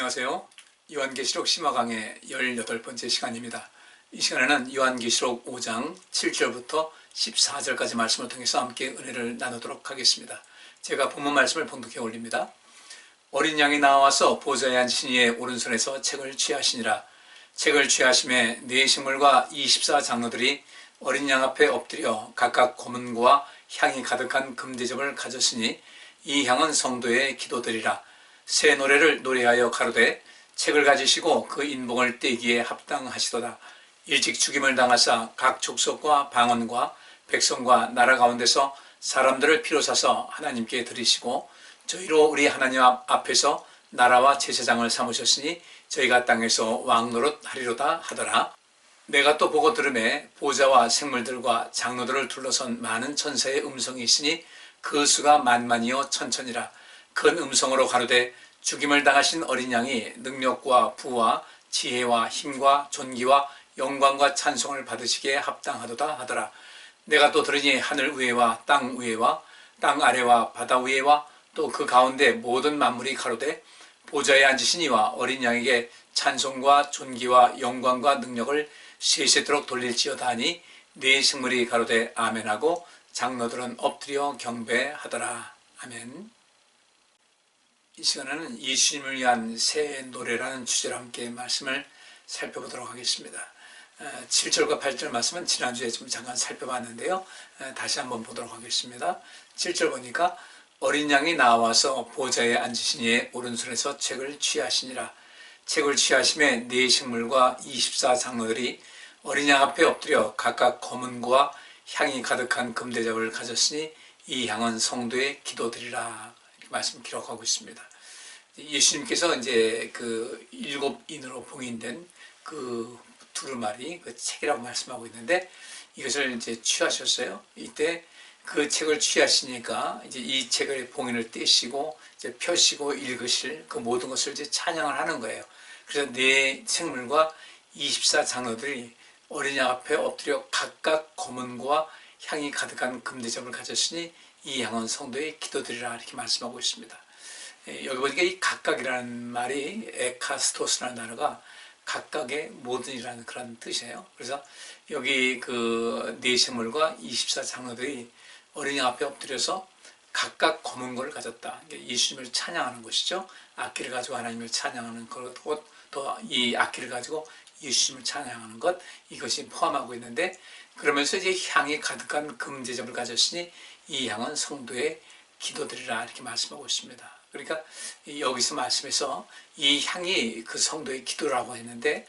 안녕하세요. 요한계시록 심화 강의 18번째 시간입니다. 이 시간에는 요한계시록 5장 7절부터 14절까지 말씀을 통해서 함께 은혜를 나누도록 하겠습니다. 제가 본문 말씀을 봉독해 올립니다. 어린 양이 나와서 보좌에 앉으신 이의 오른손에서 책을 취하시니라. 책을 취하심에 네 식물과 24장로들이 어린 양 앞에 엎드려 각각 고문과 향이 가득한 금대접을 가졌으니 이 향은 성도의 기도들이라. 새 노래를 노래하여 가로되 책을 가지시고 그 인봉을 떼기에 합당하시도다. 일찍 죽임을 당하사 각 족속과 방언과 백성과 나라 가운데서 사람들을 피로 사서 하나님께 드리시고 저희로 우리 하나님 앞에서 나라와 제사장을 삼으셨으니 저희가 땅에서 왕노릇 하리로다 하더라. 내가 또 보고 들음에 보좌와 생물들과 장로들을 둘러선 많은 천사의 음성이 있으니 그 수가 만만이요 천천이라. 큰 음성으로 가로되 죽임을 당하신 어린 양이 능력과 부와 지혜와 힘과 존귀와 영광과 찬송을 받으시기에 합당하도다 하더라. 내가 또 들으니 하늘 위에와 땅 위에와 땅 아래와 바다 위에와 또 그 가운데 모든 만물이 가로되 보좌에 앉으신 이와 어린 양에게 찬송과 존귀와 영광과 능력을 세세토록 돌릴지어다 하니 네 식물이 가로되 아멘하고 장로들은 엎드려 경배하더라. 아멘. 이 시간에는 예수님을 위한 새 노래라는 주제로 함께 말씀을 살펴보도록 하겠습니다. 7절과 8절 말씀은 지난주에 좀 잠깐 살펴봤는데요. 다시 한번 보도록 하겠습니다. 7절 보니까 어린 양이 나와서 보좌에 앉으신 이의 오른손에서 책을 취하시니라. 책을 취하심에 네 식물과 24장로들이 어린 양 앞에 엎드려 각각 검은고와 향이 가득한 금대접을 가졌으니 이 향은 성도의 기도들이라. 말씀 기록하고 있습니다. 예수님께서 이제 그 7인으로 봉인된 그 두루마리 그 책이라고 말씀하고 있는데 이것을 이제 취하셨어요. 이때 그 책을 취하시니까 이제 이 책을 봉인을 떼시고 이제 펴시고 읽으실 그 모든 것을 이제 찬양을 하는 거예요. 그래서 네 생물과 24장로들이 어린 양 앞에 엎드려 각각 검은고와 향이 가득한 금대접을 가졌으니 이 향은 성도의 기도들이라 이렇게 말씀하고 있습니다. 여기 보니까 이 각각이라는 말이 에카스토스라는 단어가 각각의 모든이라는 그런 뜻이에요. 그래서 여기 그 네 생물과 24장로들이 어린 양 앞에 엎드려서 각각 검은 거를 가졌다. 예수님을 찬양하는 것이죠. 악기를 가지고 하나님을 찬양하는 것, 또 이 악기를 가지고 예수님을 찬양하는 것, 이것이 포함하고 있는데 그러면서 이제 향이 가득한 금대접을 가졌으니 이 향은 성도의 기도들이라 이렇게 말씀하고 있습니다. 그러니까 여기서 말씀해서 이 향이 그 성도의 기도라고 했는데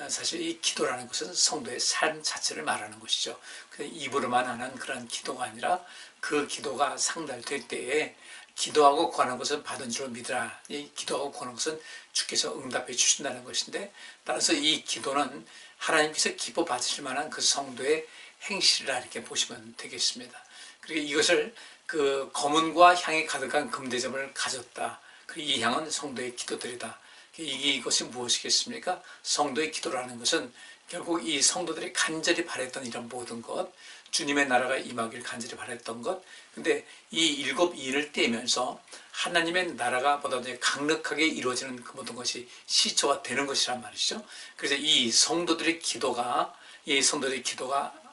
사실 이 기도라는 것은 성도의 삶 자체를 말하는 것이죠. 입으로만 하는 그런 기도가 아니라 그 기도가 상달될 때에 기도하고 구하는 것은 받은 줄로 믿으라. 이 기도하고 구하는 것은 주께서 응답해 주신다는 것인데 따라서 이 기도는 하나님께서 기뻐 받으실 만한 그 성도의 행실이라 이렇게 보시면 되겠습니다. 그리고 이것을 그 검은과 향이 가득한 금대접을 가졌다. 그리고 이 향은 성도의 기도들이다. 이것이 무엇이겠습니까? 성도의 기도라는 것은 결국 이 성도들이 간절히 바랬던 이런 모든 것, 주님의 나라가 임하길 간절히 바랬던 것, 근데 이 7인을 떼면서 하나님의 나라가 보다 더 강력하게 이루어지는 그 모든 것이 시초가 되는 것이란 말이죠. 그래서 이 성도들의 기도가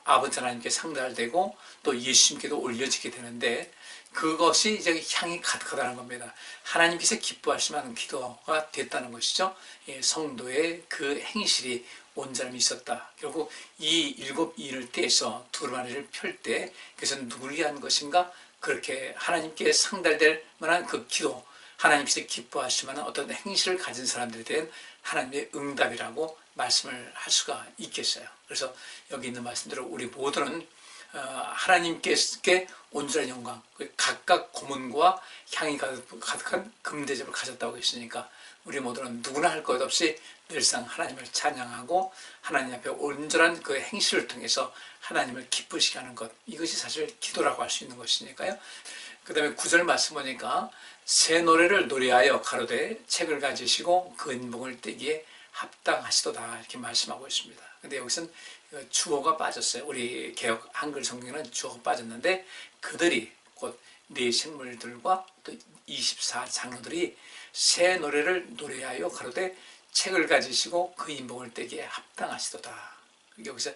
아버지 하나님께 상달되고 또 예수님께도 올려지게 되는데 그것이 이제 향이 가득하다는 겁니다. 하나님께서 기뻐하실 만한 기도가 됐다는 것이죠. 성도의 그 행실이 온전함이 있었다. 결국 이 7인을 떼서 두루마리를 펼 때 그것은 누구를 위한 것인가? 그렇게 하나님께 상달될 만한 그 기도, 하나님께서 기뻐하실 만한 어떤 행실을 가진 사람들에 대한 하나님의 응답이라고 말씀을 할 수가 있겠어요. 그래서 여기 있는 말씀대로 우리 모두는 하나님께 온전한 영광, 각각 고문과 향이 가득한 금대접을 가졌다고 했으니까 우리 모두는 누구나 할 것 없이 늘상 하나님을 찬양하고 하나님 앞에 온전한 그 행실을 통해서 하나님을 기쁘시게 하는 것, 이것이 사실 기도라고 할 수 있는 것이니까요. 그 다음에 9절 말씀 보니까 새 노래를 노래하여 가로되 책을 가지시고 그 인봉을 떼기에 합당하시도다 이렇게 말씀하고 있습니다. 근데 여기서는 주어가 빠졌어요. 우리 개역 한글 성경에는 주어가 빠졌는데 그들이 곧 네 생물들과 또 24장로들이 새 노래를 노래하여 가로되 책을 가지시고 그 인봉을 떼기에 합당하시도다. 여기서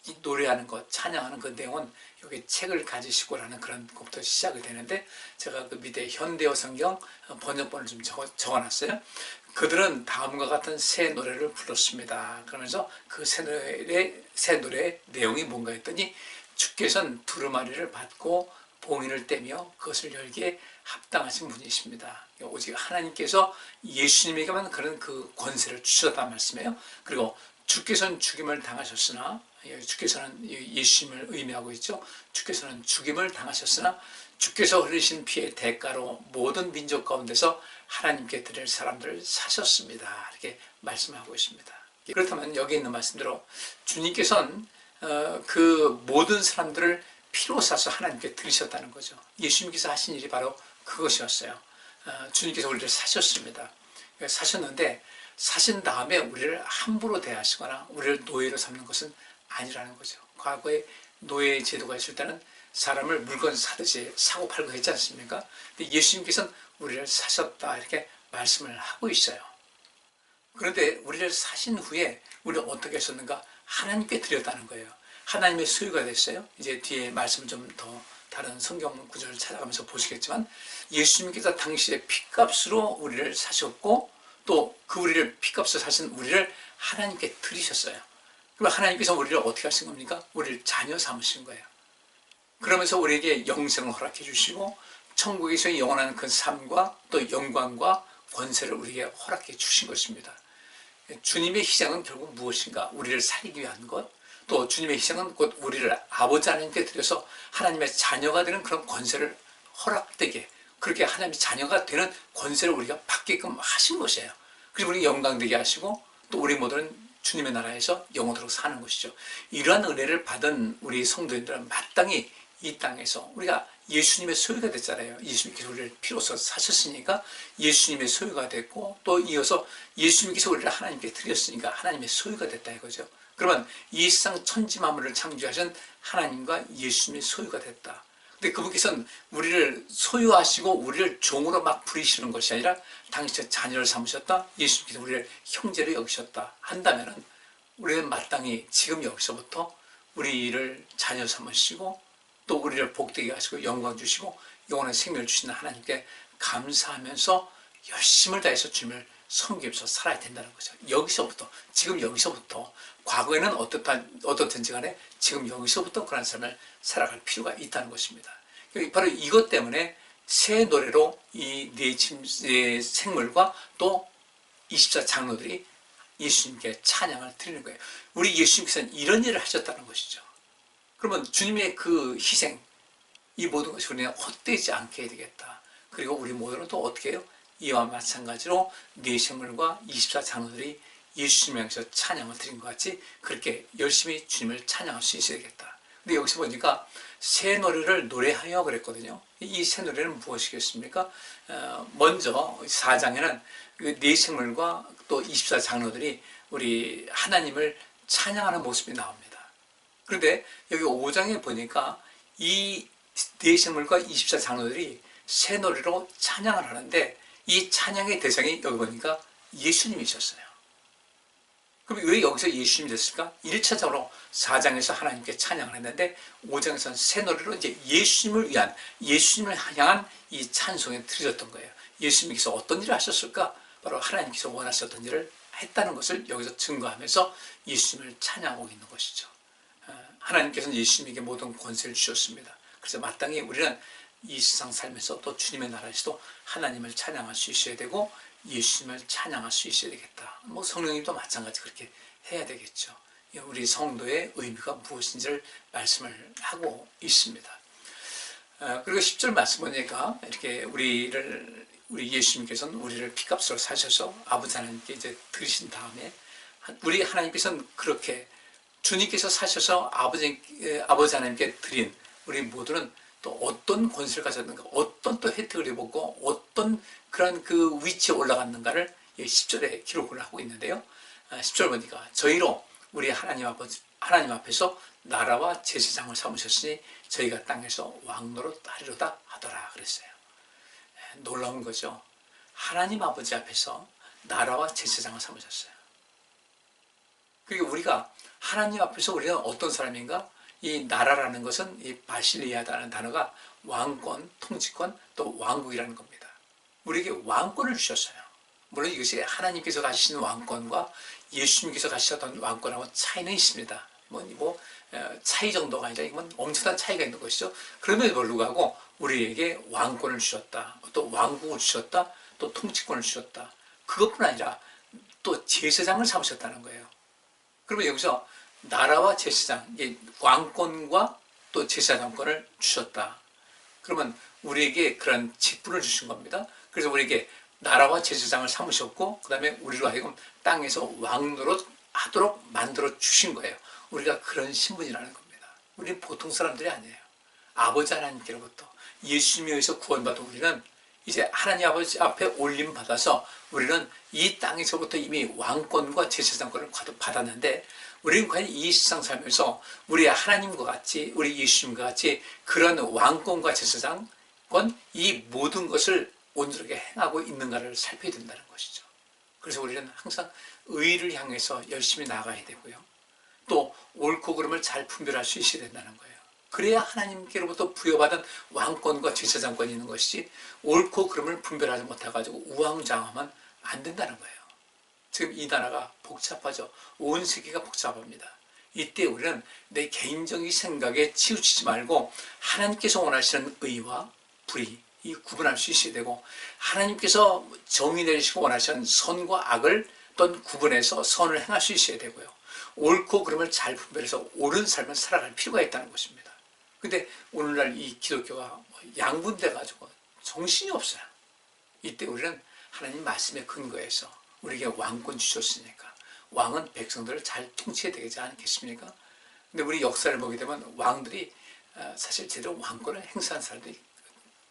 이 노래하는 것, 찬양하는 그 내용은 여기 책을 가지시고라는 그런 것부터 시작이 되는데, 제가 그 밑에 현대어 성경 번역본을 좀 적어놨어요. 그들은 다음과 같은 새 노래를 불렀습니다. 그러면서 그 새 노래의 내용이 뭔가 했더니, 주께서는 두루마리를 받고 봉인을 떼며 그것을 열기에 합당하신 분이십니다. 오직 하나님께서 예수님에게만 그런 그 권세를 주셨단 말씀이에요. 그리고 주께서는 죽임을 당하셨으나, 주께서는 예수님을 의미하고 있죠. 주께서는 죽임을 당하셨으나 주께서 흘리신 피의 대가로 모든 민족 가운데서 하나님께 드릴 사람들을 사셨습니다. 이렇게 말씀하고 있습니다. 그렇다면 여기 있는 말씀대로 주님께서는 그 모든 사람들을 피로 사서 하나님께 드리셨다는 거죠. 예수님께서 하신 일이 바로 그것이었어요. 주님께서 우리를 사셨습니다. 사셨는데 사신 다음에 우리를 함부로 대하시거나 우리를 노예로 삼는 것은 아니라는 거죠. 과거에 노예 제도가 있을 때는 사람을 물건 사듯이 사고 팔고 했지 않습니까? 근데 예수님께서는 우리를 사셨다 이렇게 말씀을 하고 있어요. 그런데 우리를 사신 후에 우리를 어떻게 하셨는가? 하나님께 드렸다는 거예요. 하나님의 소유가 됐어요. 이제 뒤에 말씀 좀 더 다른 성경 구절을 찾아가면서 보시겠지만, 예수님께서 당시에 핏값으로 우리를 사셨고 또 그 우리를 핏값으로 사신 우리를 하나님께 드리셨어요. 그럼 하나님께서 우리를 어떻게 하신 겁니까? 우리를 자녀 삼으신 거예요. 그러면서 우리에게 영생을 허락해 주시고 천국에서의 영원한 그 삶과 또 영광과 권세를 우리에게 허락해 주신 것입니다. 주님의 희생은 결국 무엇인가? 우리를 살리기 위한 것. 또 주님의 희생은 곧 우리를 아버지 하나님께 드려서 하나님의 자녀가 되는 그런 권세를 허락되게, 그렇게 하나님의 자녀가 되는 권세를 우리가 받게끔 하신 것이에요. 그리고 우리 영광되게 하시고 또 우리 모두는 주님의 나라에서 영원토록 사는 것이죠. 이러한 은혜를 받은 우리 성도님들은 마땅히 이 땅에서 우리가 예수님의 소유가 됐잖아요. 예수님께서 우리를 피로써 사셨으니까 예수님의 소유가 됐고, 또 이어서 예수님께서 우리를 하나님께 드렸으니까 하나님의 소유가 됐다 이거죠. 그러면 이 세상 천지 만물을 창조하신 하나님과 예수님의 소유가 됐다. 근데 그분께서는 우리를 소유하시고 우리를 종으로 막 부리시는 것이 아니라 당신의 자녀를 삼으셨다. 예수님께서 우리를 형제로 여기셨다 한다면은 우리는 마땅히 지금 여기서부터 우리를 자녀 삼으시고 또 우리를 복되게 하시고 영광 주시고 영원한 생명을 주시는 하나님께 감사하면서 열심을 다해서 주님을 섬기면서 살아야 된다는 거죠. 여기서부터, 지금 여기서부터, 과거에는 어떻든지 간에 지금 여기서부터 그런 삶을 살아갈 필요가 있다는 것입니다. 바로 이것 때문에 새 노래로 이 네 생물과 또 24장로들이 예수님께 찬양을 드리는 거예요. 우리 예수님께서는 이런 일을 하셨다는 것이죠. 그러면 주님의 그 희생, 이 모든 것이 우리는 헛되지 않게 해야 되겠다. 그리고 우리 모두는 또 어떻게 해요? 이와 마찬가지로 네 생물과 24장로들이 예수님을 향해서 찬양을 드린 것 같이 그렇게 열심히 주님을 찬양할 수 있어야 되겠다. 근데 여기서 보니까 새 노래를 노래하여 그랬거든요. 이 새 노래는 무엇이겠습니까? 먼저 4장에는 네 생물과 또 24장로들이 우리 하나님을 찬양하는 모습이 나옵니다. 그런데 여기 5장에 보니까 이 네 생물과 24장로들이 새 노래로 찬양을 하는데 이 찬양의 대상이 여기 보니까 예수님이셨어요. 그럼 왜 여기서 예수님이 됐을까? 1차적으로 4장에서 하나님께 찬양을 했는데 5장에서는 새 노래로 이제 예수님을 위한, 예수님을 향한 이 찬송에 드렸던 거예요. 예수님께서 어떤 일을 하셨을까? 바로 하나님께서 원하셨던 일을 했다는 것을 여기서 증거하면서 예수님을 찬양하고 있는 것이죠. 하나님께서는 예수님에게 모든 권세를 주셨습니다. 그래서 마땅히 우리는 이 세상 살면서 또 주님의 나라에서도 하나님을 찬양할 수 있어야 되고 예수님을 찬양할 수 있어야 되겠다. 성령님도 마찬가지 그렇게 해야 되겠죠. 우리 성도의 의미가 무엇인지를 말씀을 하고 있습니다. 그리고 10절 말씀 보니까 이렇게 우리 예수님께서는 우리를 피값으로 사셔서 아버지 하나님께 이제 드리신 다음에 우리 하나님께서는 그렇게 주님께서 사셔서 아버지 하나님께 드린 우리 모두는 또 어떤 권세를 가졌는가, 어떤 또 혜택을 입었고 어떤 그런 그 위치에 올라갔는가를 10절에 기록을 하고 있는데요. 10절 보니까 저희로 우리 하나님 아버지 하나님 앞에서 나라와 제사장을 삼으셨으니 저희가 땅에서 왕노릇 하리로다 하더라 그랬어요. 놀라운 거죠. 하나님 아버지 앞에서 나라와 제사장을 삼으셨어요. 그리고 우리가 하나님 앞에서 우리는 어떤 사람인가? 이 나라라는 것은 이 바실리아다는 단어가 왕권, 통치권, 또 왕국이라는 겁니다. 우리에게 왕권을 주셨어요. 물론 이것이 하나님께서 가지신 왕권과 예수님께서 가지셨던 왕권하고 차이는 있습니다. 차이 정도가 아니라 이건 엄청난 차이가 있는 것이죠. 그럼에도 불구하고 우리에게 왕권을 주셨다. 또 왕국을 주셨다. 또 통치권을 주셨다. 그것뿐 아니라 또 제사장을 삼으셨다는 거예요. 그러면 여기서 나라와 제사장, 왕권과 또 제사장권을 주셨다. 그러면 우리에게 그런 직분을 주신 겁니다. 그래서 우리에게 나라와 제사장을 삼으셨고, 그 다음에 우리로 하여금 땅에서 왕노릇 하도록 만들어 주신 거예요. 우리가 그런 신분이라는 겁니다. 우리는 보통 사람들이 아니에요. 아버지 하나님께로부터 예수님에 의해서 구원받은 우리는 이제 하나님 아버지 앞에 올림 받아서 우리는 이 땅에서부터 이미 왕권과 제사장권을 받았는데, 우리는 과연 이 세상 살면서 우리 하나님과 같이, 우리 예수님과 같이 그런 왕권과 제사장권, 이 모든 것을 온전하게 행하고 있는가를 살펴야 된다는 것이죠. 그래서 우리는 항상 의를 향해서 열심히 나가야 되고요. 또 옳고 그름을 잘 분별할 수 있어야 된다는 거예요. 그래야 하나님께로부터 부여받은 왕권과 제사장권이 있는 것이지, 옳고 그름을 분별하지 못해가지고 우왕좌왕하면 안 된다는 거예요. 지금 이 나라가 복잡하죠. 온 세계가 복잡합니다. 이때 우리는 내 개인적인 생각에 치우치지 말고 하나님께서 원하시는 의와 불의, 이 구분할 수 있어야 되고, 하나님께서 정의 내리시고 원하시는 선과 악을 어떤 구분해서 선을 행할 수 있어야 되고요. 옳고 그름을 잘 분별해서 옳은 삶을 살아갈 필요가 있다는 것입니다. 근데 오늘날 이 기독교가 양분돼가지고 정신이 없어요. 이때 우리는 하나님 말씀에 근거해서 우리에게 왕권 주셨으니까 왕은 백성들을 잘 통치해야 되지 않겠습니까? 근데 우리 역사를 보게 되면 왕들이 사실 제대로 왕권을 행사한 사람들이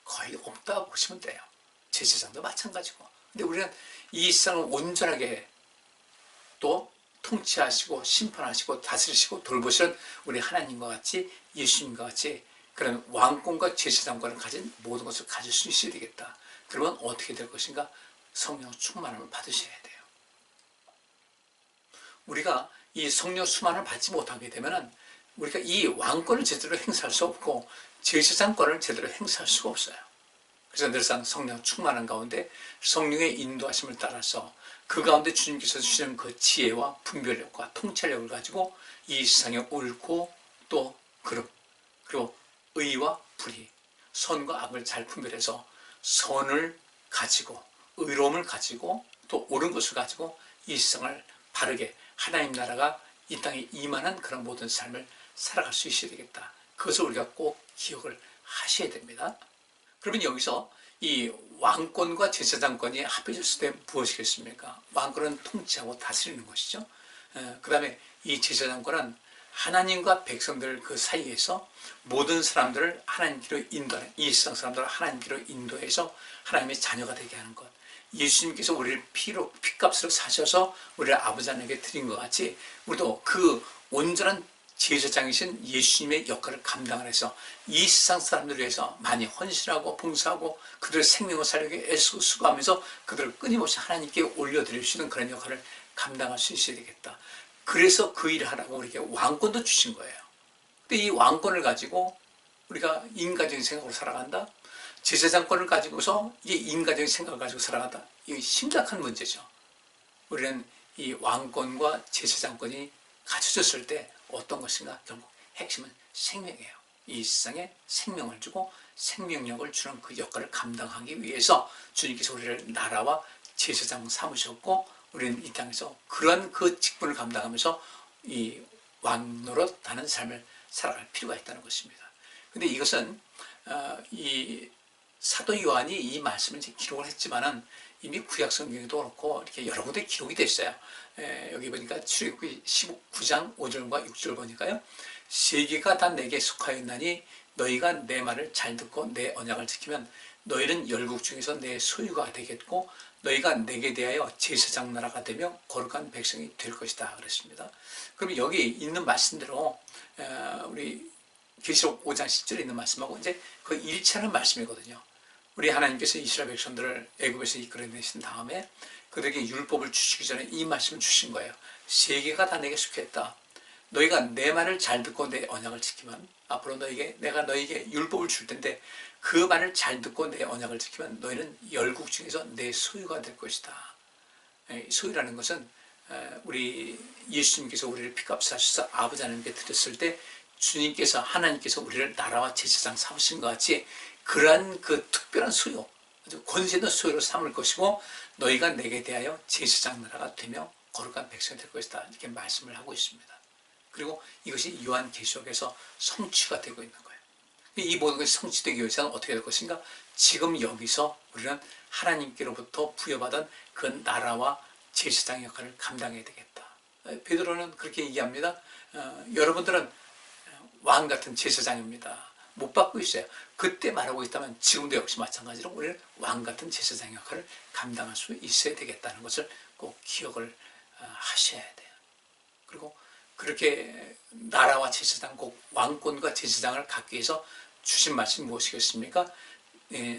거의 없다고 보시면 돼요. 제사장도 마찬가지고. 근데 우리는 이 세상을 온전하게 또 통치하시고 심판하시고 다스리시고 돌보시는 우리 하나님과 같이, 예수님과 같이 그런 왕권과 제사장권을 가진 모든 것을 가질 수 있어야 되겠다. 그러면 어떻게 될 것인가? 성령 충만함을 받으셔야 돼요. 우리가 이 성령 충만을 받지 못하게 되면 우리가 이 왕권을 제대로 행사할 수 없고 제사장권을 제대로 행사할 수가 없어요. 그래서 늘상 성령 충만한 가운데 성령의 인도하심을 따라서 그 가운데 주님께서 주시는 그 지혜와 분별력과 통찰력을 가지고 이 세상에 옳고 또 그름, 그리고 의와 불의, 선과 악을 잘 분별해서 선을 가지고 의로움을 가지고 또 옳은 것을 가지고 이 세상을 바르게 하나님 나라가 이 땅에 임하는 그런 모든 삶을 살아갈 수 있어야 되겠다. 그것을 우리가 꼭 기억을 하셔야 됩니다. 그러면 여기서 이 왕권과 제사장권이 합해졌을 때 무엇이겠습니까? 왕권은 통치하고 다스리는 것이죠. 그 다음에 이 제사장권은 하나님과 백성들 그 사이에서 모든 사람들을 하나님께로 인도하는, 이 세상 사람들을 하나님께로 인도해서 하나님의 자녀가 되게 하는 것. 예수님께서 우리를 피값으로 사셔서 우리를 아버지 하나님께 드린 것 같이 우리도 그 온전한 제사장이신 예수님의 역할을 감당을 해서 이 세상 사람들을 위해서 많이 헌신하고 봉사하고 그들의 생명을 살리기 위해 애쓰고 수고하면서 그들을 끊임없이 하나님께 올려드릴 수 있는 그런 역할을 감당할 수 있어야 되겠다. 그래서 그 일을 하라고 우리에게 왕권도 주신 거예요. 근데 이 왕권을 가지고 우리가 인간적인 생각으로 살아간다? 제사장권을 가지고서 이 인간적인 생각을 가지고 살아간다? 이게 심각한 문제죠. 우리는 이 왕권과 제사장권이 갖춰졌을 때 어떤 것인가? 결국 핵심은 생명이에요. 이 세상에 생명을 주고 생명력을 주는 그 역할을 감당하기 위해서 주님께서 우리를 나라와 제사장 삼으셨고, 우리는 이 땅에서 그러한 그 직분을 감당하면서 이 왕노릇하는 삶을 살아갈 필요가 있다는 것입니다. 근데 이것은 이 사도 요한이 이 말씀을 이제 기록을 했지만은 이미 구약 성경에도 그렇고 이렇게 여러 군데 기록이 됐어요. 여기 보니까 출애굽기 19장 5절과 6절 보니까요. 세계가 다 내게 속하였나니 너희가 내 말을 잘 듣고 내 언약을 지키면 너희는 열국 중에서 내 소유가 되겠고 너희가 내게 대하여 제사장 나라가 되며 거룩한 백성이 될 것이다 그랬습니다. 그럼 여기 있는 말씀대로 우리 계시록 5장 10절에 있는 말씀하고 이제 그 일치하는 말씀이거든요. 우리 하나님께서 이스라엘 백성들을 애굽에서 이끌어내신 다음에 그들에게 율법을 주시기 전에 이 말씀을 주신 거예요. 세계가 다 내게 속했다. 너희가 내 말을 잘 듣고 내 언약을 지키면 앞으로 내가 너희에게 율법을 줄 텐데 그 말을 잘 듣고 내 언약을 지키면 너희는 열국 중에서 내 소유가 될 것이다. 소유라는 것은 우리 예수님께서 우리를 피값을 하셔서 아버지 하나님께 드렸을 때 주님께서 하나님께서 우리를 나라와 제사장 삼으신 것 같이 그러한 그 특별한 소유, 아주 권세 있는 소유로 삼을 것이고 너희가 내게 대하여 제사장 나라가 되며 거룩한 백성이 될 것이다. 이렇게 말씀을 하고 있습니다. 그리고 이것이 요한계시록에서 성취가 되고 있는 거예요. 이 모든 것이 성취되기 위해서는 어떻게 될 것인가? 지금 여기서 우리는 하나님께로부터 부여받은 그 나라와 제사장 역할을 감당해야 되겠다. 베드로는 그렇게 얘기합니다. 여러분들은 왕 같은 제사장입니다. 못 받고 있어요. 그때 말하고 있다면 지금도 역시 마찬가지로 우리는 왕 같은 제사장 역할을 감당할 수 있어야 되겠다는 것을 꼭 기억을 하셔야 돼요. 그리고 그렇게 나라와 제사장, 꼭 왕권과 제사장을 갖기 위해서 주신 말씀이 무엇이겠습니까?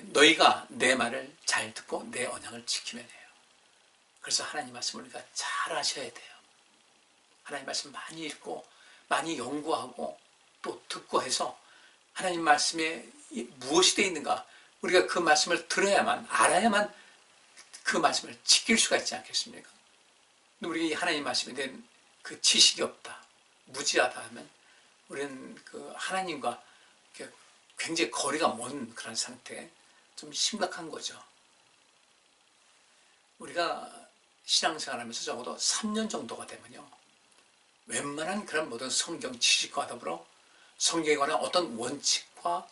너희가 내 말을 잘 듣고 내 언약을 지키면 해요. 그래서 하나님 말씀을 우리가 잘 하셔야 돼요. 하나님 말씀 많이 읽고 많이 연구하고 또 듣고 해서 하나님 말씀에 무엇이 되어 있는가 우리가 그 말씀을 들어야만 알아야만 그 말씀을 지킬 수가 있지 않겠습니까? 우리가 하나님 말씀에 대한 그 지식이 없다, 무지하다 하면 우리는 그 하나님과 굉장히 거리가 먼 그런 상태, 좀 심각한 거죠. 우리가 신앙생활하면서 적어도 3년 정도가 되면요, 웬만한 그런 모든 성경 지식과 더불어 성경에 관한 어떤 원칙과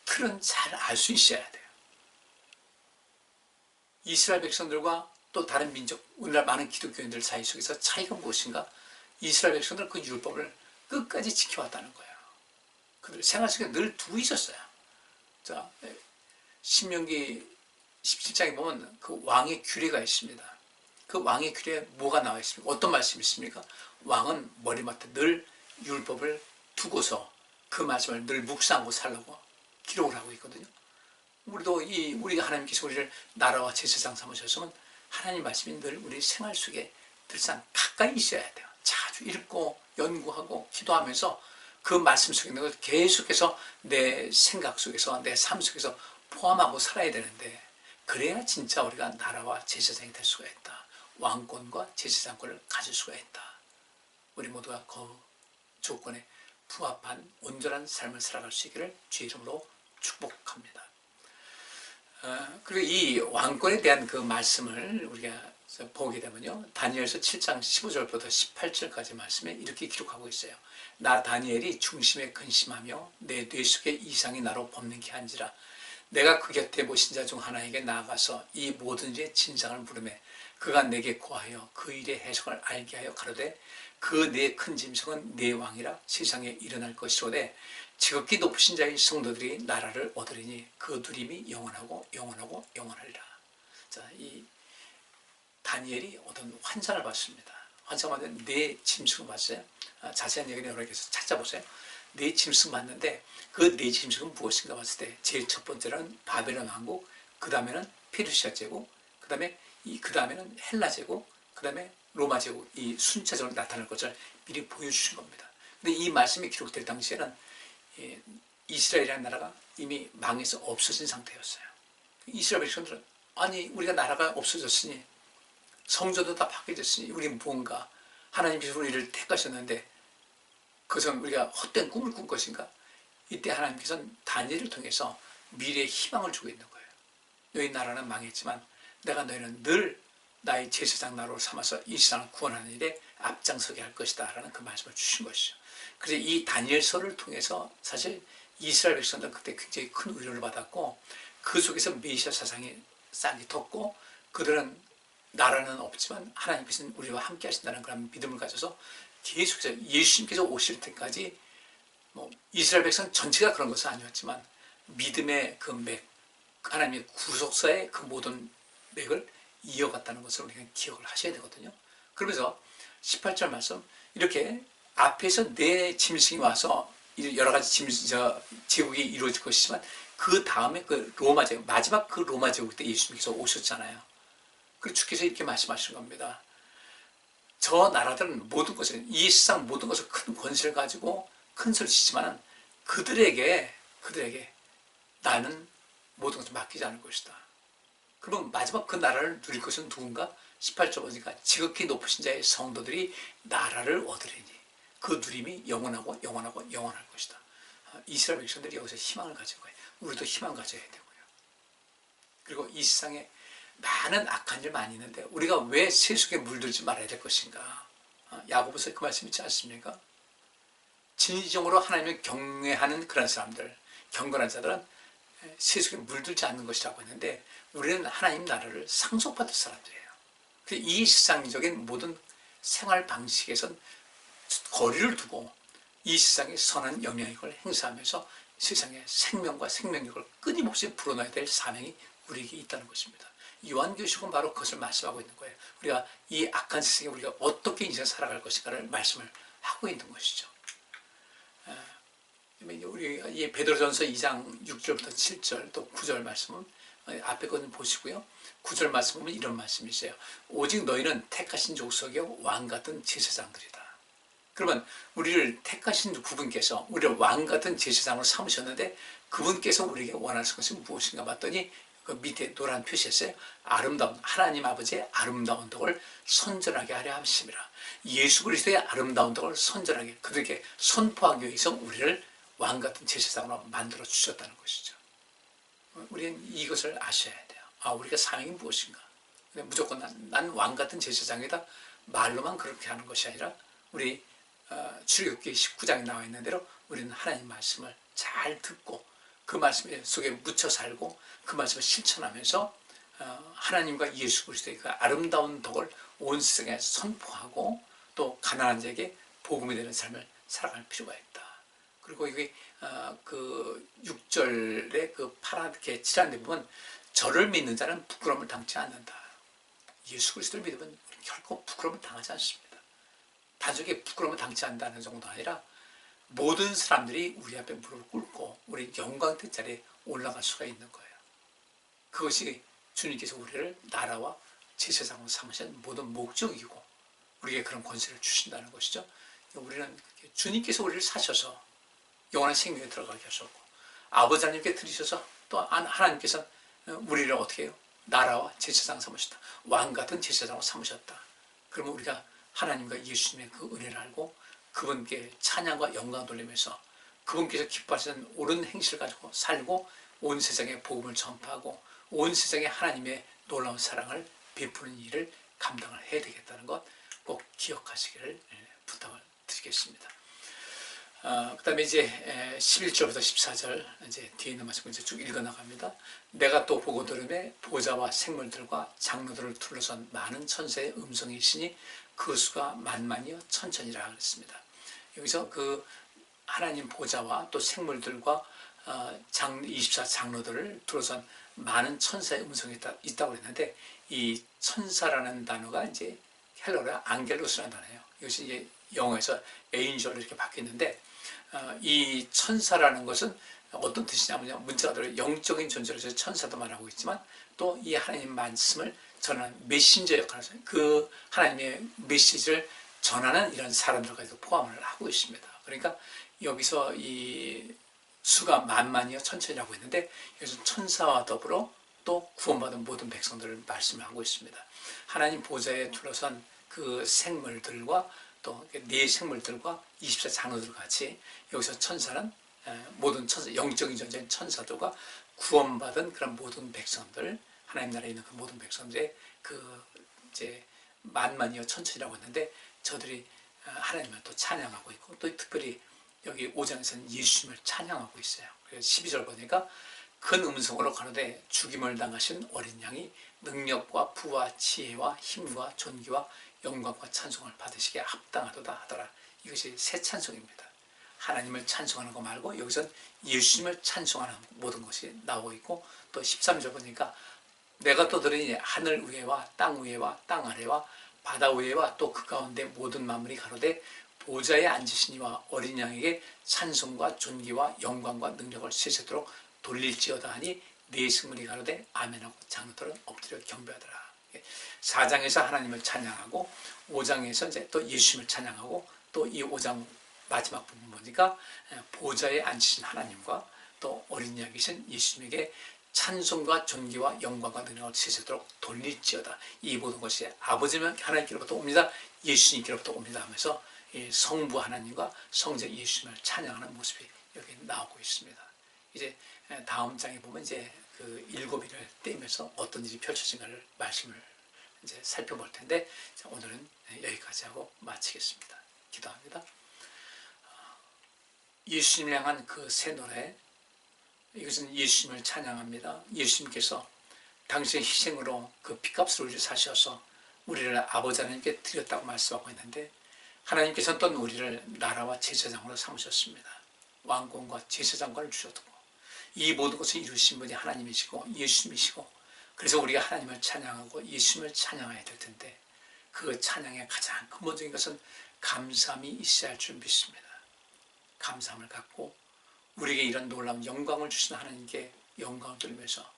틀은 잘 알 수 있어야 돼요. 이스라엘 백성들과 또 다른 민족, 오늘날 많은 기독교인들 사이 속에서 차이가 무엇인가? 이스라엘 백성들은 그 율법을 끝까지 지켜왔다는 거예요. 그들 생활 속에 늘 두고 있었어요. 자, 신명기 17장에 보면 그 왕의 규례가 있습니다. 그 왕의 규례에 뭐가 나와 있습니까? 어떤 말씀이 있습니까? 왕은 머리맡에 늘 율법을 두고서 그 말씀을 늘 묵상하고 살라고 기록을 하고 있거든요. 우리도 우리가 하나님께서 우리를 나라와 제사장 삼으셨으면 하나님 말씀이 늘 우리 생활 속에 늘상 가까이 있어야 돼요. 자주 읽고 연구하고 기도하면서 그 말씀 속에 있는 걸 계속해서 내 생각 속에서 내 삶 속에서 포함하고 살아야 되는데, 그래야 진짜 우리가 나라와 제사장이 될 수가 있다. 왕권과 제사장권을 가질 수가 있다. 우리 모두가 그 조건에 부합한 온전한 삶을 살아갈 수 있기를 주의 이름으로 축복합니다. 그리고 이 왕권에 대한 그 말씀을 우리가 보게 되면요, 다니엘서 7장 15절부터 18절까지 말씀에 이렇게 기록하고 있어요. 나 다니엘이 중심에 근심하며 내 뇌 속에 이상이 나로 법는게 한지라. 내가 그 곁에 모신 자 중 하나에게 나아가서 이 모든 일의 진상을 물으매 그가 내게 고하여 그 일의 해석을 알게 하여 가로되 그 내 큰 짐승은 내 왕이라 세상에 일어날 것이로되 지극히 높으신 자의 성도들이 나라를 얻으리니 그 누림이 영원하고 영원하고 영원하리라. 자, 이 다니엘이 어떤 환상을 봤습니다. 환상을 봤는데 네 짐승을 봤어요. 자세한 얘기는 여러분께서 찾아보세요. 네 짐승 봤는데 그 네 짐승은 무엇인가 봤을 때 제일 첫 번째는 바벨론 왕국, 그 다음에는 페르시아 제국, 그 다음에는 헬라 제국, 그 다음에 로마 제국, 이 순차적으로 나타날 것을 미리 보여주신 겁니다. 근데 이 말씀이 기록될 당시에는 이스라엘이라는 나라가 이미 망해서 없어진 상태였어요. 이스라엘 백성들은 아니 우리가 나라가 없어졌으니 성전도 다 파괴됐으니 우리는 무언가 하나님께서 우리를 택하셨는데 그것은 우리가 헛된 꿈을 꾼 것인가? 이때 하나님께서는 다니엘을 통해서 미래의 희망을 주고 있는 거예요. 너희 나라는 망했지만 내가 너희는 늘 나의 제사장 나라로 삼아서 이 세상을 구원하는 일에 앞장서게 할 것이다 라는 그 말씀을 주신 것이죠. 그래서 이 다니엘서를 통해서 사실 이스라엘 백성들은 그때 굉장히 큰 위로를 받았고 그 속에서 메시아 사상이 싹이 텄고 그들은 나라는 없지만 하나님께서는 우리와 함께 하신다는 그런 믿음을 가져서 계속해서 예수님께서 오실 때까지 이스라엘 백성 전체가 그런 것은 아니었지만 믿음의 그 맥, 하나님의 구속사의 그 모든 맥을 이어갔다는 것을 우리가 기억을 하셔야 되거든요. 그러면서 18절 말씀, 이렇게 앞에서 네 짐승이 와서 여러 가지 제국이 이루어질 것이지만 그 다음에 그 로마 제국, 마지막 그 로마 제국 때 예수님께서 오셨잖아요. 그리고 주께서 이렇게 말씀하신 겁니다. 저 나라들은 모든 것을, 이 세상 모든 것을 큰 권세를 가지고 큰 소리 치지만 그들에게 나는 모든 것을 맡기지 않을 것이다. 그러면 마지막 그 나라를 누릴 것은 누군가? 18절 보니까 지극히 높으신 자의 성도들이 나라를 얻으리니 그 누림이 영원하고 영원할 것이다. 이스라엘 백성들이 여기서 희망을 가진 거예요. 우리도 희망 가져야 되고요. 그리고 이 세상에 많은 악한 일 많이 있는데 우리가 왜 세속에 물들지 말아야 될 것인가? 야고보서에 그 말씀 있지 않습니까? 진정으로 하나님을 경외하는 그런 사람들, 경건한 자들은 세속에 물들지 않는 것이라고 했는데 우리는 하나님 나라를 상속받을 사람들이에요. 이 세상적인 모든 생활 방식에선 거리를 두고 이 세상에 선한 영향력을 행사하면서 세상의 생명과 생명력을 끊임없이 불어넣어야 될 사명이 우리에게 있다는 것입니다. 요한계시록은 바로 그것을 말씀하고 있는 거예요. 우리가 이 악한 세상에 우리가 어떻게 인생 살아갈 것인가를 말씀을 하고 있는 것이죠. 우리 이 베드로전서 2장 6절부터 7절 또 9절 말씀은 앞에 거는 보시고요. 9절 말씀 보면 이런 말씀이 있어요. 오직 너희는 택하신 족속이요 왕같은 제사장들이다. 그러면 우리를 택하신 그분께서 우리를 왕같은 제사장으로 삼으셨는데 그분께서 우리에게 원하시는 것이 무엇인가 봤더니 그 밑에 노란 표시했어요. 아름다운 하나님 아버지의 아름다운 덕을 선전하게 하려 하심이라. 예수 그리스도의 아름다운 덕을 선전하게 그들에게 선포하기 위해서 우리를 왕같은 제사장으로 만들어 주셨다는 것이죠. 우리는 이것을 아셔야 돼요. 우리가 사명이 무엇인가? 무조건 난 왕같은 제사장이다 말로만 그렇게 하는 것이 아니라 우리 출애굽기 19장에 나와 있는 대로 우리는 하나님 말씀을 잘 듣고 그 말씀 속에 묻혀 살고 그 말씀을 실천하면서 하나님과 예수 그리스도의 그 아름다운 덕을 온 세상에 선포하고 또 가난한 자에게 복음이 되는 삶을 살아갈 필요가 있다. 그리고 여기 그 6절에 그 파랗게 칠한 데 보면 저를 믿는 자는 부끄러움을 당치 않는다. 예수 그리스도를 믿으면 결코 부끄러움을 당하지 않습니다. 단순히 부끄러움을 당치 않는다는 정도가 아니라 모든 사람들이 우리 앞에 무릎을 꿇고 우리 영광된 자리에 올라갈 수가 있는 거예요. 그것이 주님께서 우리를 나라와 제사장으로 삼으신 모든 목적이고 우리에게 그런 권세를 주신다는 것이죠. 우리는 주님께서 우리를 사셔서 영원한 생명에 들어가게 하셨고 아버지 하나님께 드리셔서 또 하나님께서 우리를 어떻게 해요? 나라와 제사장 삼으셨다. 왕같은 제사장으로 삼으셨다. 그러면 우리가 하나님과 예수님의 그 은혜를 알고 그분께 찬양과 영광 돌리면서 그분께서 기뻐하시는 옳은 행실을 가지고 살고 온 세상에 복음을 전파하고 온 세상에 하나님의 놀라운 사랑을 베푸는 일을 감당을 해야 되겠다는 것 꼭 기억하시기를 부탁을 드리겠습니다. 그 다음에 이제 11절부터 14절 이제 뒤에 있는 말씀 이제 쭉 읽어 나갑니다. 내가 또 보고 들음에 보좌와 생물들과 장로들을 둘러선 많은 천사의 음성이 있으니 그 수가 만만이요 천천이라 그랬습니다. 여기서 그 하나님 보좌와 또 생물들과 24 장로들을 둘러선 많은 천사의 음성이 있다고 그랬는데 이 천사라는 단어가 이제 헬러라 앙겔로스라는 단어예요. 이것이 이제 영어에서 에인절 이렇게 바뀌었는데 이 천사라는 것은 어떤 뜻이냐면 문자로 영적인 존재로서 천사도 말하고 있지만 또 이 하나님 말씀을 전하는 메신저 역할을 해서 그 하나님의 메시지를 전하는 이런 사람들까지도 포함을 하고 있습니다. 그러니까 여기서 이 수가 만만이요 천천이라고 했는데 여기서 천사와 더불어 또 구원받은 모든 백성들을 말씀을 하고 있습니다. 하나님 보좌에 둘러선 그 생물들과 또 네 생물들과 24 장로들 같이 여기서 천사는 모든 천사, 영적인 존재인 천사들과 구원받은 그런 모든 백성들, 하나님 나라에 있는 그 모든 백성들의 그 이제 만만이요 천천이라고 했는데 저들이 하나님을 또 찬양하고 있고 또 특별히 여기 5장에서는 예수님을 찬양하고 있어요. 그래서 12절 보니까 큰 음성으로 가로되 죽임을 당하신 어린 양이 능력과 부와 지혜와 힘과 존귀와 영광과 찬송을 받으시기에 합당하도다 하더라. 이것이 새 찬송입니다. 하나님을 찬송하는 거 말고 여기서 예수님을 찬송하는 모든 것이 나오고 있고, 또 13절 보니까 내가 또 들으니 하늘 위에와 땅 위에와 땅 아래와 바다 위에와 또 그 가운데 모든 만물이 가로되 보좌에 앉으신 이와 어린 양에게 찬송과 존귀와 영광과 능력을 세세토록 돌릴지어다 하니 네 승문이 가로되 아멘하고 장로들은 엎드려 경배하더라. 4장에서 하나님을 찬양하고 5장에서 이제 또 예수님을 찬양하고, 또 이 5장 마지막 부분 보니까 보좌에 앉으신 하나님과 또 어린 양이신 예수님에게 찬송과 존귀와 영광과 능력을 세세토록 돌릴지어다. 이 모든 것이 아버지는 하나님께로부터 옵니다, 예수님께로부터 옵니다 하면서 성부 하나님과 성자 예수님을 찬양하는 모습이 여기 나오고 있습니다. 이제 다음 장에 보면 이제 그 7일을 떼면서 어떤 일이 펼쳐진가를 말씀을 이제 살펴볼 텐데, 오늘은 여기까지 하고 마치겠습니다. 기도합니다. 예수님을 향한 그 새 노래, 이것은 예수님을 찬양합니다. 예수님께서 당신의 희생으로 그 피값을 우리 사셔서 우리를 아버지 하나님께 드렸다고 말씀하고 있는데, 하나님께서는 또 우리를 나라와 제사장으로 삼으셨습니다. 왕권과 제사장권을 주셨고, 이 모든 것을 이루신 분이 하나님이시고 예수님이시고, 그래서 우리가 하나님을 찬양하고 예수님을 찬양해야 될 텐데, 그 찬양의 가장 근본적인 것은 감사함이 있어야 할 줄 믿습니다. 감사함을 갖고 우리에게 이런 놀라운 영광을 주신 하나님께 영광을 돌리면서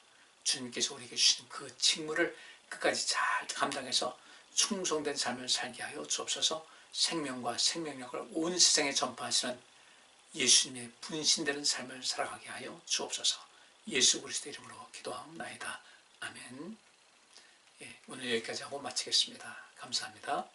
주님께서 우리에게 주신 그 직무를 끝까지 잘 감당해서 충성된 삶을 살게 하여 주옵소서. 생명과 생명력을 온 세상에 전파하시는 예수님의 분신되는 삶을 살아가게 하여 주옵소서. 예수 그리스도 이름으로 기도하옵나이다. 아멘. 오늘 여기까지 하고 마치겠습니다. 감사합니다.